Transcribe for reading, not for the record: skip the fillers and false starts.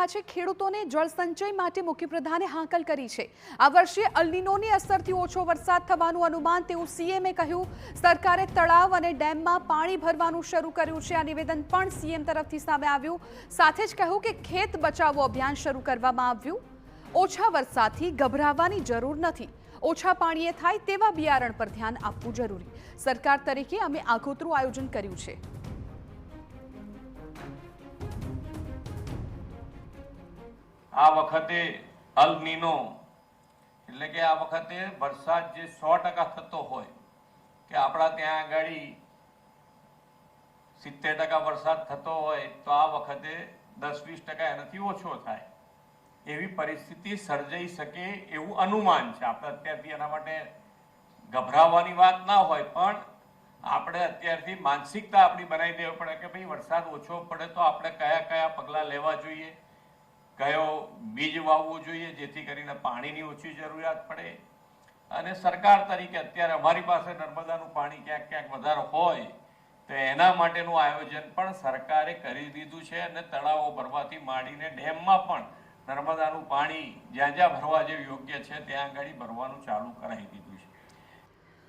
રહ્યા છે। ખેડૂતોને જળસંચય માટે મુખ્યપ્રધાને હાકલ કરી છે। આ વર્ષે અલ્નીનોની અસરથી ઓછો વરસાદ થવાનું અનુમાન તેવું સીએમએ કહ્યું। સરકારે તળાવ અને ડેમમાં પાણી ભરવાનું શરૂ કર્યું છે। આ નિવેદન પણ સીએમ તરફથી સામે આવ્યું। સાથે જ કહ્યું કે ખેત બચાવો અભિયાન શરૂ કરવામાં આવ્યું। ઓછા વરસાદથી ગભરાવાની જરૂર નથી। ઓછા પાણીએ થાય તેવા બિયારણ પર ધ્યાન આપવું જરૂરી। સરકાર તરીકે અમે આગોતરું આયોજન કર્યું છે। આ વખતે અલ નીનો એટલે કે આ વખતે વરસાદ જે 100% થતો હોય કે આપણા ત્યાં આગળ 70% વરસાદ થતો હોય તો આ વખતે 10-20% એનાથી ઓછો થાય એવી પરિસ્થિતિ સર્જાઈ શકે એવું અનુમાન છે। આપણે અત્યારથી એના માટે ગભરાવાની વાત ના હોય, પણ આપણે અત્યારથી માનસિકતા આપણી બનાવી દેવી પડે કે ભાઈ વરસાદ ઓછો પડે તો આપણે કયા કયા પગલાં લેવા જોઈએ, કયો બીજ વાવવું જોઈએ જેથી કરીને પાણીની ઓછી જરૂરિયાત પડે। અને સરકાર તરીકે અત્યારે અમારી પાસે નર્મદાનું પાણી ક્યાંક ક્યાંક વધારે હોય તો એના માટેનું આયોજન પણ સરકારે કરી દીધું છે। અને તળાવો ભરવાથી માંડીને ડેમમાં પણ નર્મદાનું પાણી જ્યાં જ્યાં ભરવા જેવું યોગ્ય છે ત્યાં આગળ ભરવાનું ચાલુ કરાવી દીધું છે।